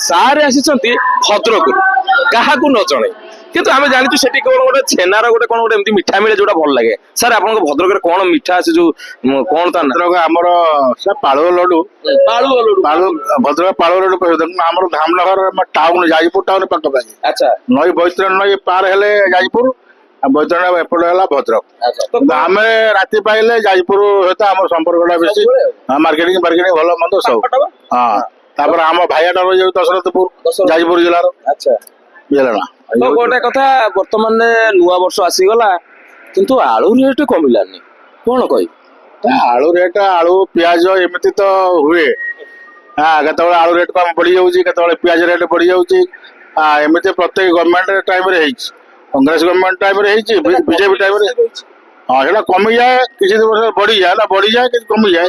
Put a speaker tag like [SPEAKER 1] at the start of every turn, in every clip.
[SPEAKER 1] सारे आसिचंती भद्रक काहाकू न जणे किंतु आमे जानिछु सेठी कोन गोटे छेनार गोटे कोन गोटे एमती मिठा मिले जोटा भल लागे सर आपन भद्रक रे कोन मिठा আছে जो कोन ता
[SPEAKER 2] भद्रक हमर से पाळुआ लड्डू भद्रक पाळुआ लड्डू कहू हमर धामनगर टाउन जाजपुर टाउन पाक बाकी
[SPEAKER 1] अच्छा
[SPEAKER 2] नई बैतरण नई पार हेले जाजपुर बैतरण एपट है भद्रक आमे राति पाइले जाजपुर हेता हमर संपर्कटा बेसी मार्केटिंग मार्केटिंग भलो मंद सब हां तापर हम भाईयाटा रह जाउ दशरथपुर जाजपुर जिल्ला रो
[SPEAKER 1] अच्छा
[SPEAKER 2] बुझला
[SPEAKER 1] तो गोटे कथा वर्तमान नुआ वर्ष आसीगला किंतु आलू रेट कमिलानी कौन कह
[SPEAKER 2] आलू रेट आलू पियाज एमती तो हुए हाँ केत आलू रेट कम बढ़ी जाऊँगी केत पियाज रेट बढ़ी जाऊँगी एमती प्रत्येक government time Congress government time BJP time हाँ से कमी जाए किसी वर्ष बढ़ी जाए ना बढ़ी जाए कि कमी जाए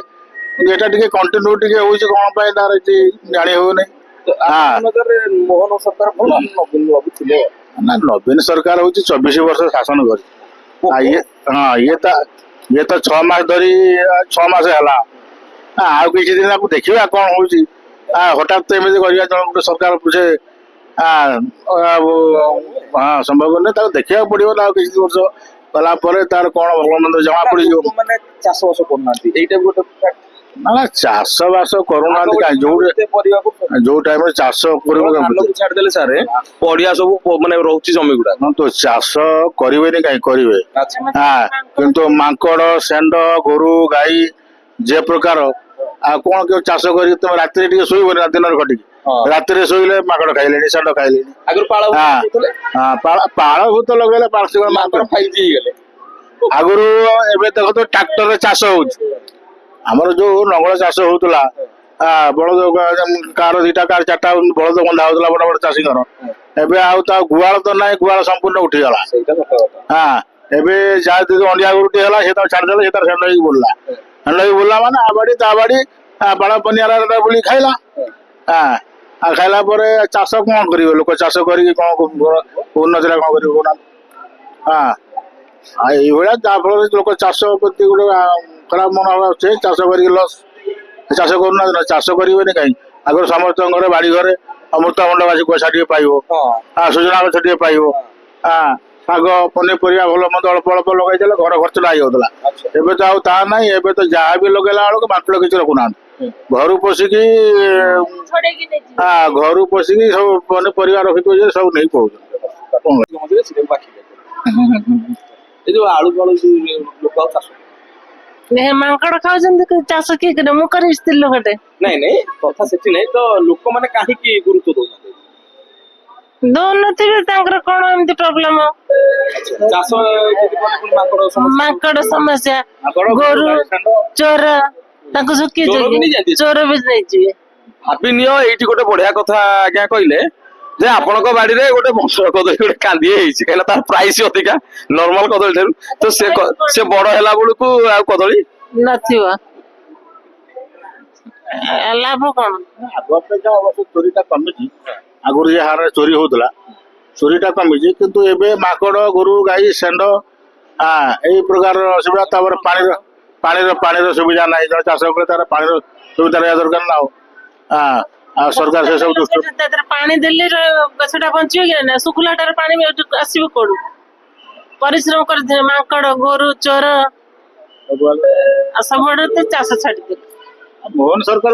[SPEAKER 2] एटा टिके कंटिन्यू टिके होउची कोन पाए तार जानी हो नै
[SPEAKER 1] मोहन सरकार भला नवीन बाबू थिले
[SPEAKER 2] ना नवीन सरकार होउची 24 वर्ष शासन करी ये तो 6 मास धरी 6 मास हला आ किछि दिन आपको देखिबा कोन होउची हठात तो एमती करिया जन सरकार पूछे हाँ संभव नै ता देखिया पड़िबो ना किछि वर्ष गला परे तार कोन भलमंद जमा पड़ी जो
[SPEAKER 1] माने चाष बास करनाती एटा गोटे
[SPEAKER 2] ना चाष बास करूना जो टाइम चाष
[SPEAKER 1] छाड़देले सार पड़िया सब माने रोची जमी गुड़ा
[SPEAKER 2] तो चाष करेंगे कहीं करेंगे हाँ किंतु मांकड़ शेंड गोरु गाई जे प्रकार कौन क्यों चाष कर तुम राति शोब ना दिन घटी राति शोले माकड़ खाइले शेंड खाइले पाड़ भूत लगे आगुरी एवं देख तो ट्राक्टर चाष हो आमर जो नंगल चाष होता बलद कार दीटा कार चार्टा बलद बंधा होता बड़ बड़ चाषी एबे गुआल तो ना गुआल संपूर्ण उठीगला हाँ एवं जहाँ अंडिया गुरुटी है छाड़देले से बुलला बुलला माने आबाड़ी ताबाड़ी बाड़ पनियार बुली खाइला हाँ खाइला चाष कौन करेंगे लोक चाष कर उन्नति कौन कर हाँ ये जहाँफल लोक चाष प्रति गोटे खराब मनोभाव अच्छे चाष कर लस चाष करना चाष करेंगे कहीं आगर समस्त घर बाड़ी घरे अमृतभंड बासी गछा पाइब सुजना गछ पाइब शाग पनीपरिया भल मंद अल्प अल्प लगे घर खर्चटा होता एवं तो ता ना एवं तो जहाँ भी लगेला बेलू बांटल किसी रखुना घर पशिकी घर पशिकी सब पनीपरिया रखी सब नहीं
[SPEAKER 1] आलू बालू लोक
[SPEAKER 3] मांकड़ खाऊ चाष किए करे मु करी स्त्री लोकटे
[SPEAKER 1] नहीं नहीं कथा सेठी नहीं तो लोक माने काहे की गुरुत्व दो
[SPEAKER 3] दोनों कौन एमती प्रोब्लेम
[SPEAKER 1] चाष
[SPEAKER 3] मांकड़ समस्या गोरु चोर चोर भी नहीं
[SPEAKER 1] भाभी नियो एठी गोटे बढ़िया कथा आज्ञा कहले जे आपनक बाड़ी रे गोटे मसर कदली गोटे कांदी हेछि कहला तार प्राइस अधिका नॉर्मल कदली ठारू तो से बड़ हैला बेलू को आ कदली
[SPEAKER 3] नथिबा लाभ कौन
[SPEAKER 2] अवश्य चोरीटा कमी आगुरी हार चोरी होता चोरीटा कमी किंतु एबे माकड़ गोरु गाई शेंड यही प्रकार असुविधा पानी सुविधा ना जो चाष कर पानी सुविधा रहा दरकार ना सरकार से सब दृष्टि
[SPEAKER 3] पानी देले गछटा बंचियो कि ना सुखलाटार पानी आसीबो कोडू परिश्रम कर माकड़ गोरु चोर सब चाष छाड़ी
[SPEAKER 2] मोहन सरकार